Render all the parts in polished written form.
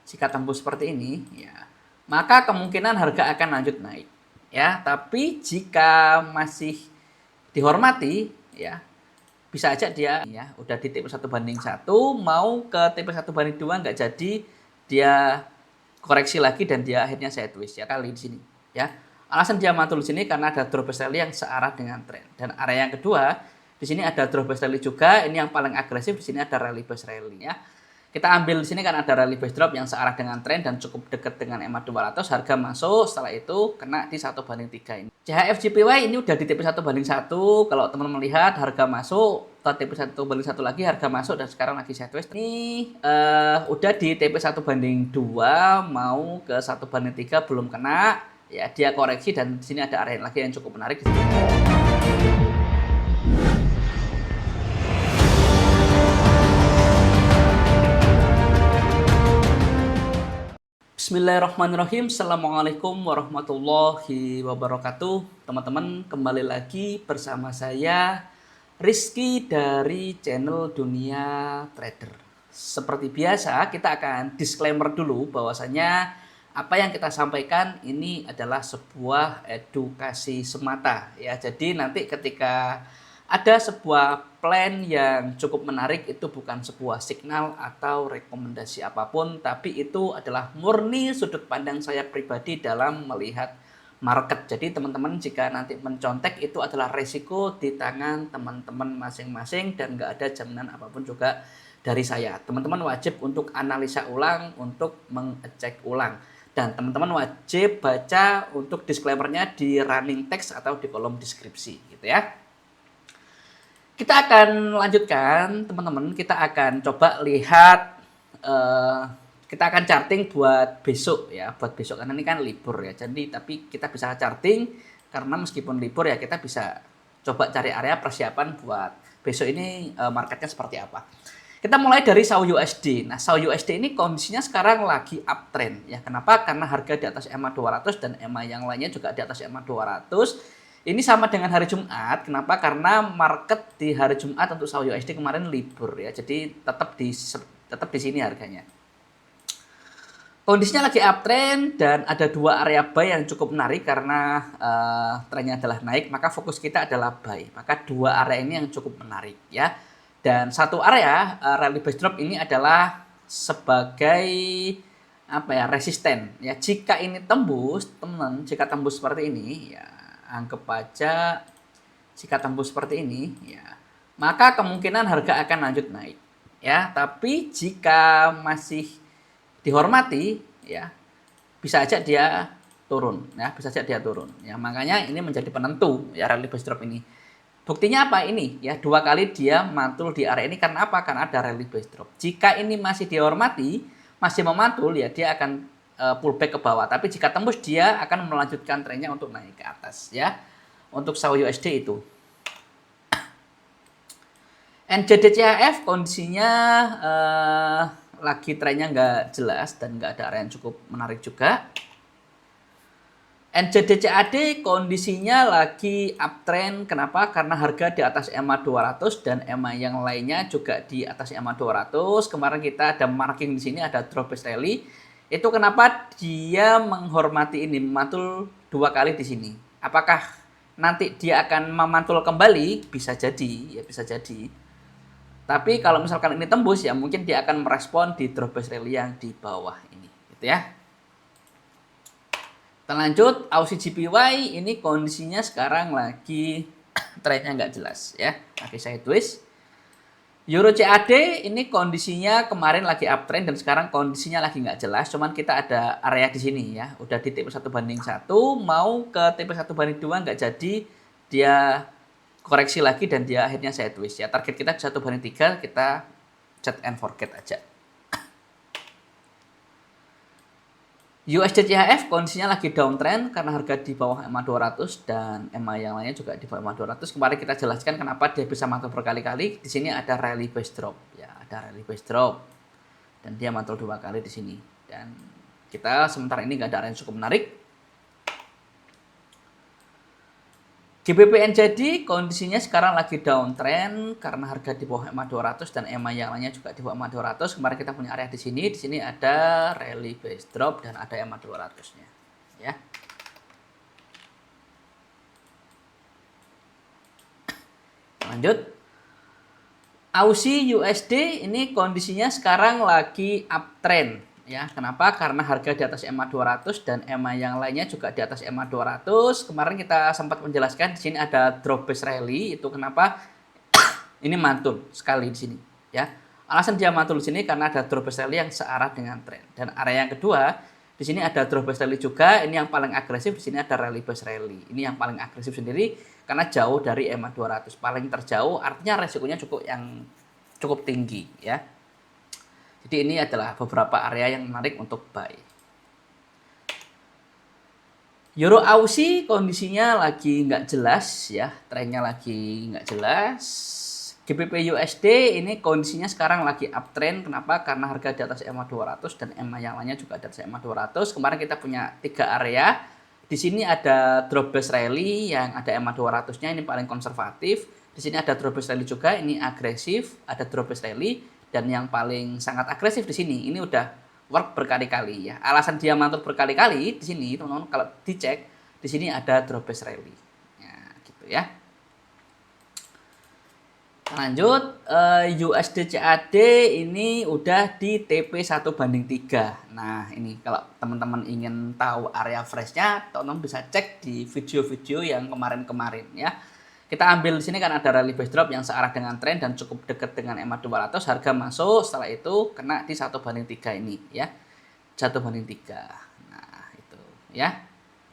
jika tembus seperti ini, ya, maka kemungkinan harga akan lanjut naik, ya. Tapi jika masih dihormati, ya, bisa aja dia ya udah di tipe 1:1 mau ke tipe 1:2 nggak jadi, dia koreksi lagi dan dia akhirnya sideways ya kali di sini, ya. Alasan dia mantul di sini karena ada drawback rally yang searah dengan tren. Dan area yang kedua, di sini ada drawback rally juga, ini yang paling agresif, di sini ada rally base rally ya. Kita ambil di sini kan ada rally base drop yang searah dengan tren dan cukup dekat dengan EMA 200, harga masuk, setelah itu kena di 1:3 ini. CHF JPY ini udah di tipe 1:1, kalau teman-teman melihat harga masuk ke tipe 1:1 lagi, harga masuk dan sekarang lagi sideways. Ini udah di tipe 1:2 mau ke 1:3 belum kena, ya dia koreksi dan di sini ada area lagi yang cukup menarik. Bismillahirrahmanirrahim. Assalamualaikum warahmatullahi wabarakatuh. Teman-teman, kembali lagi bersama saya Rizky dari channel Dunia Trader. Seperti biasa, kita akan disclaimer dulu bahwasanya apa yang kita sampaikan ini adalah sebuah edukasi semata ya. Jadi nanti ketika ada sebuah plan yang cukup menarik, itu bukan sebuah signal atau rekomendasi apapun, tapi itu adalah murni sudut pandang saya pribadi dalam melihat market. Jadi teman-teman jika nanti mencontek itu adalah resiko di tangan teman-teman masing-masing dan nggak ada jaminan apapun juga dari saya. Teman-teman wajib untuk analisa ulang, untuk mengecek ulang. Dan teman-teman wajib baca untuk disclaimernya di running text atau di kolom deskripsi gitu ya. Kita akan lanjutkan teman-teman, kita akan coba lihat kita akan charting buat besok ya, buat besok karena ini kan libur ya. Jadi tapi kita bisa charting karena meskipun libur ya kita bisa coba cari area persiapan buat besok ini marketnya seperti apa. Kita mulai dari SAU USD. Nah, SAU USD ini kondisinya sekarang lagi uptrend ya. Kenapa? Karena harga di atas EMA 200 dan EMA yang lainnya juga di atas EMA 200. Ini sama dengan hari Jumat. Kenapa? Karena market di hari Jumat untuk SAU USD kemarin libur ya. Jadi tetap di sini harganya. Kondisinya lagi uptrend dan ada dua area buy yang cukup menarik karena trennya adalah naik, maka fokus kita adalah buy. Maka dua area ini yang cukup menarik ya. Dan satu area rally base drop ini adalah sebagai apa ya, resisten ya. Jika ini tembus, teman, jika tembus seperti ini ya, anggap aja jika tembus seperti ini ya, maka kemungkinan harga akan lanjut naik ya. Tapi jika masih dihormati ya, bisa aja dia turun ya, bisa aja dia turun ya. Makanya ini menjadi penentu ya rally base drop ini. Buktinya apa ini ya, dua kali dia mantul di area ini karena apa? Karena ada rally base drop. Jika ini masih dihormati, masih memantul ya, dia akan pullback ke bawah. Tapi jika tembus dia akan melanjutkan trennya untuk naik ke atas ya. Untuk SAU USD itu. NZD-CHF kondisinya lagi trennya nggak jelas dan nggak ada area yang cukup menarik juga. NZD-CAD kondisinya lagi uptrend. Kenapa? Karena harga di atas EMA 200 dan EMA yang lainnya juga di atas EMA 200. Kemarin kita ada marking di sini, ada drawback rally. Itu kenapa dia menghormati ini, memantul dua kali di sini. Apakah nanti dia akan memantul kembali? Bisa jadi, ya bisa jadi. Tapi kalau misalkan ini tembus ya mungkin dia akan merespon di drawback rally yang di bawah ini, gitu ya. Kita lanjut, Aussie JPY ini kondisinya sekarang lagi trennya nggak jelas ya, lagi sideways. Euro CAD ini kondisinya kemarin lagi uptrend dan sekarang kondisinya lagi nggak jelas. Cuman kita ada area di sini ya, udah di tipe 1:1 mau ke tipe 1:2 nggak jadi, dia koreksi lagi dan dia akhirnya sideways ya. Target kita 1:3, kita set and forget aja. USD CHF kondisinya lagi downtrend karena harga di bawah EMA 200 dan EMA yang lainnya juga di bawah EMA 200. Kemarin kita jelaskan kenapa dia bisa mantul berkali-kali. Di sini ada rally base drop ya, ada rally base drop dan dia mantul dua kali di sini. Dan kita sementara ini nggak ada area yang cukup menarik. GBP NZD kondisinya sekarang lagi downtrend karena harga di bawah EMA 200 dan EMA yang lainnya juga di bawah EMA 200. Kemarin kita punya area di sini. Di sini ada rally base drop dan ada EMA 200-nya, ya. Lanjut. Aussie USD ini kondisinya sekarang lagi uptrend. Ya, kenapa? Karena harga di atas EMA 200 dan EMA yang lainnya juga di atas EMA 200. Kemarin kita sempat menjelaskan di sini ada drop base rally, itu kenapa ini mantul sekali di sini, ya. Alasan dia mantul di sini karena ada drop base rally yang searah dengan tren. Dan area yang kedua, di sini ada drop base rally juga, ini yang paling agresif, di sini ada rally base rally. Ini yang paling agresif sendiri karena jauh dari EMA 200, paling terjauh, artinya resikonya cukup tinggi, ya. Jadi ini adalah beberapa area yang menarik untuk buy. Euro Aussie kondisinya lagi nggak jelas, ya, trennya lagi nggak jelas. GBP USD ini kondisinya sekarang lagi uptrend. Kenapa? Karena harga di atas EMA 200 dan EMA yang lainnya juga di atas EMA 200. Kemarin kita punya 3 area. Di sini ada drop base rally yang ada EMA 200-nya, ini paling konservatif. Di sini ada drop base rally juga, ini agresif, ada drop base rally. Dan yang paling sangat agresif di sini, ini udah work berkali-kali, ya. Alasan dia mantul berkali-kali di sini, teman-teman, kalau dicek di sini ada drop base rally, ya, gitu, ya. Lanjut, USD CAD ini udah di TP 1:3. Nah, ini kalau teman-teman ingin tahu area freshnya, teman-teman bisa cek di video-video yang kemarin-kemarin, ya. Kita ambil di sini kan ada rally base drop yang searah dengan tren dan cukup dekat dengan EMA 200, harga masuk, setelah itu kena di 1:3 ini, ya. 1:3. Nah, itu, ya.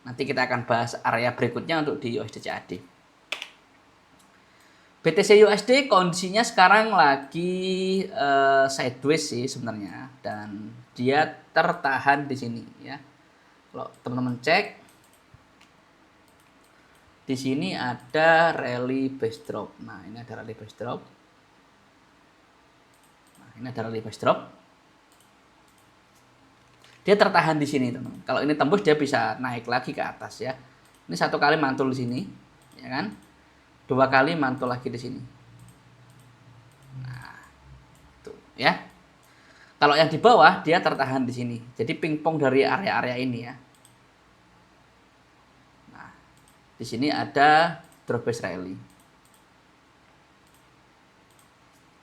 Nanti kita akan bahas area berikutnya untuk di USD CAD. BTC USD kondisinya sekarang lagi sideways sih sebenarnya, dan dia tertahan di sini, ya. Kalau teman-teman cek, di sini ada rally base drop. Nah, ini ada rally base drop. Nah, ini ada rally base drop. Dia tertahan di sini, teman. Kalau ini tembus dia bisa naik lagi ke atas, ya. Ini 1 kali mantul di sini, ya kan? 2 kali mantul lagi di sini. Nah, tuh, ya. Kalau yang di bawah dia tertahan di sini. Jadi pingpong dari area-area ini, ya. Di sini ada drop base rally.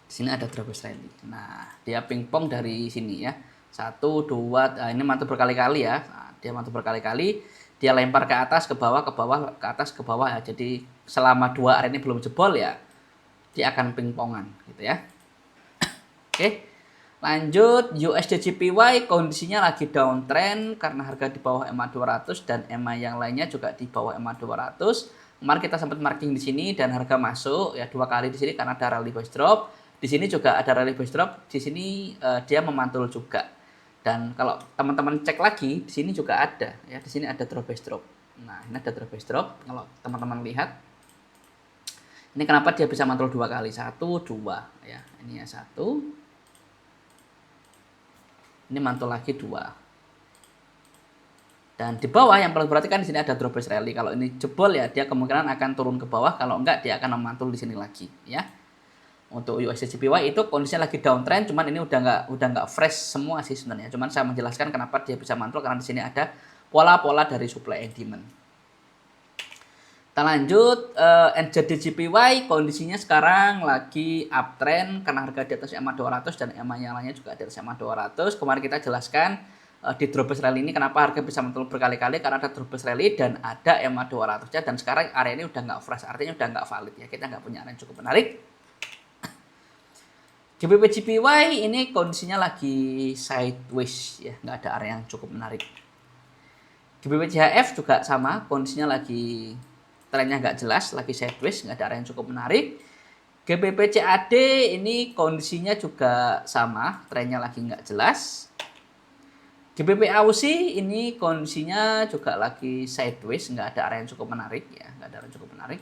Di sini ada drop base rally. Nah, dia pingpong dari sini, ya. 1, 2, ini mantul berkali-kali, ya. Nah, dia mantul berkali-kali, dia lempar ke atas, ke bawah, ke bawah, ke atas, ke bawah, ya. Jadi selama 2 area ini belum jebol, ya, dia akan pingpongan, gitu, ya. Oke. Lanjut, USD JPY kondisinya lagi downtrend karena harga di bawah EMA 200 dan EMA yang lainnya juga di bawah EMA 200. Kemarin kita sempat marking di sini dan harga masuk, ya, 2 kali di sini karena ada rally base drop. Di sini juga ada rally base drop, di sini dia memantul juga. Dan kalau teman-teman cek lagi, di sini juga ada, ya, di sini ada drop base drop. Nah, ini ada drop base drop. Kalau teman-teman lihat, ini kenapa dia bisa mantul 2 kali? 1, 2, ya. Ini ya 1. Ini mantul lagi 2. Dan di bawah yang perlu diperhatikan di sini ada drop base rally. Kalau ini jebol, ya, dia kemungkinan akan turun ke bawah. Kalau enggak, dia akan memantul di sini lagi, ya. Untuk USD JPY itu kondisinya lagi downtrend, cuman ini udah nggak fresh semua sih sebenarnya. Cuman saya menjelaskan kenapa dia bisa mantul karena di sini ada pola-pola dari supply and demand. Kita lanjut, NZD JPY kondisinya sekarang lagi uptrend karena harga di atas EMA 200 dan EMA yang lainnya juga di atas EMA 200. Kemarin kita jelaskan di drop base rally ini kenapa harga bisa mantul berkali-kali, karena ada drop base rally dan ada EMA 200-nya, dan sekarang area ini udah nggak fresh, artinya udah nggak valid, ya. Kita nggak punya area yang cukup menarik. GBP JPY ini kondisinya lagi sideways, ya, nggak ada area yang cukup menarik. GBP CHF juga sama, kondisinya lagi trennya nggak jelas, lagi sideways, nggak ada area yang cukup menarik. GBP CAD ini kondisinya juga sama, trennya lagi nggak jelas. GBP Aussie ini kondisinya juga lagi sideways, nggak ada area yang cukup menarik, ya, nggak ada area yang cukup menarik.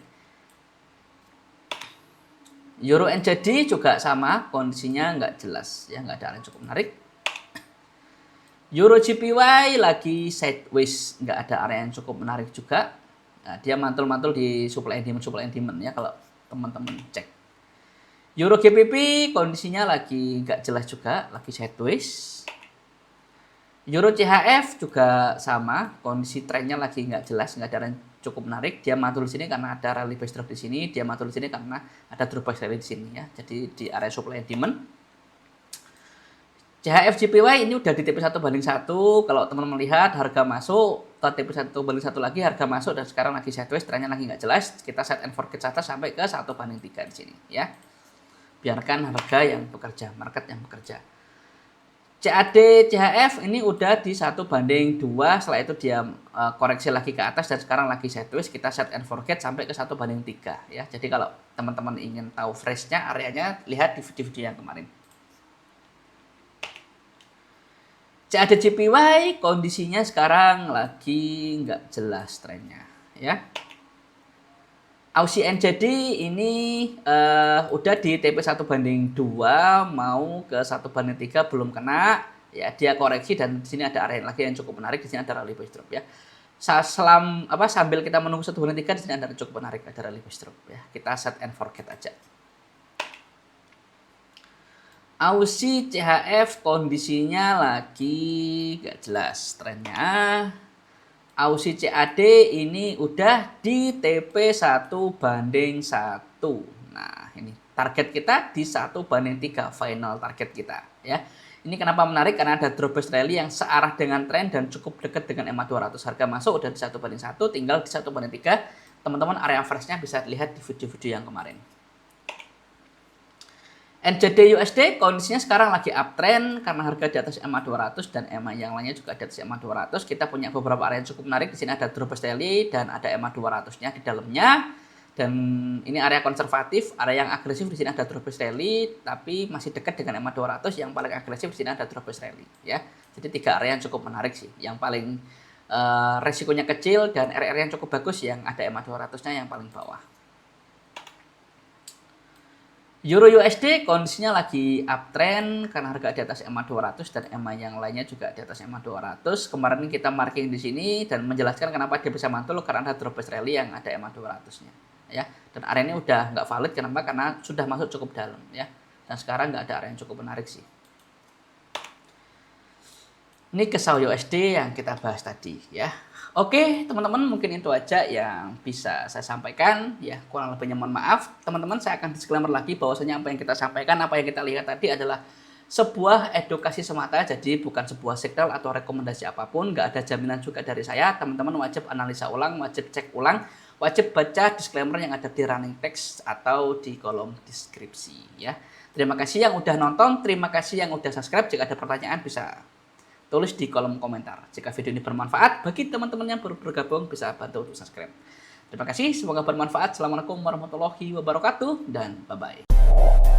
Euro NZD juga sama, kondisinya nggak jelas, ya, nggak ada area yang cukup menarik. Euro JPY lagi sideways, nggak ada area yang cukup menarik juga. Nah, dia mantul-mantul di supply and demand ya kalau teman-teman cek. Euro GBP kondisinya lagi nggak jelas juga, lagi sideways. Euro CHF juga sama, kondisi trennya lagi nggak jelas, nggak ada yang cukup menarik. Dia mantul di sini karena ada rally base drop di sini, dia mantul di sini karena ada drawback rally di sini ya. Jadi di area supply and demand. CHF JPY ini udah di TP1/1. Kalau teman-teman melihat harga masuk ke TP1/1 lagi, harga masuk dan sekarang lagi sideways, trennya lagi nggak jelas. Kita set and forget saja sampai ke 1/3 di sini ya. Biarkan harga yang bekerja, market yang bekerja. CAD CHF ini udah di 1/2, setelah itu dia koreksi lagi ke atas dan sekarang lagi sideways, kita set and forget sampai ke 1/3 ya. Jadi kalau teman-teman ingin tahu freshnya, areanya, lihat di video-video yang kemarin. CAD JPY kondisinya sekarang lagi nggak jelas trennya ya. Aussie NZD ini udah di TP1/2, mau ke 1/3 belum kena ya, dia koreksi dan di sini ada area lagi yang cukup menarik, di sini ada rally base drop ya. Sambil kita menunggu 1/3 di sini ada cukup menarik, ada rally base drop ya. Kita set and forget aja. Aussie CHF kondisinya lagi nggak jelas trennya. Aussie CAD ini udah di TP1/1. Nah, ini target kita di 1/3 final target kita ya. Ini kenapa menarik? Karena ada drawback rally yang searah dengan tren dan cukup dekat dengan EMA 200. Harga masuk udah di 1/1, tinggal di 1/3. Teman-teman area freshnya bisa dilihat di video-video yang kemarin. NZD USD kondisinya sekarang lagi uptrend karena harga di atas EMA 200 dan EMA yang lainnya juga di atas EMA 200. Kita punya beberapa area yang cukup menarik. Di sini ada drawback rally dan ada EMA 200-nya di dalamnya. Dan ini area konservatif, area yang agresif di sini ada drawback rally, tapi masih dekat dengan EMA 200. Yang paling agresif di sini ada drawback rally ya. Jadi 3 area yang cukup menarik sih. Yang paling resikonya kecil dan area yang cukup bagus yang ada EMA 200-nya yang paling bawah. Euro USD kondisinya lagi uptrend karena harga di atas EMA 200 dan EMA yang lainnya juga di atas EMA 200. Kemarin kita marking di sini dan menjelaskan kenapa dia bisa mantul karena ada drawback rally yang ada EMA 200-nya ya. Dan area ini udah nggak valid, kenapa? Karena sudah masuk cukup dalam ya. Dan sekarang nggak ada area yang cukup menarik sih. Ini kesal USD yang kita bahas tadi ya. Oke, teman-teman, mungkin itu aja yang bisa saya sampaikan ya. Kurang lebihnya mohon maaf. Teman-teman, saya akan disclaimer lagi bahwasanya apa yang kita sampaikan, apa yang kita lihat tadi adalah sebuah edukasi semata, jadi bukan sebuah signal atau rekomendasi apapun. Nggak ada jaminan juga dari saya. Teman-teman wajib analisa ulang, wajib cek ulang, wajib baca disclaimer yang ada di running text atau di kolom deskripsi ya. Terima kasih yang udah nonton, terima kasih yang udah subscribe. Jika ada pertanyaan bisa tulis di kolom komentar. Jika video ini bermanfaat bagi teman-teman yang baru bergabung, bisa bantu untuk subscribe. Terima kasih, semoga bermanfaat. Assalamualaikum warahmatullahi wabarakatuh dan bye-bye.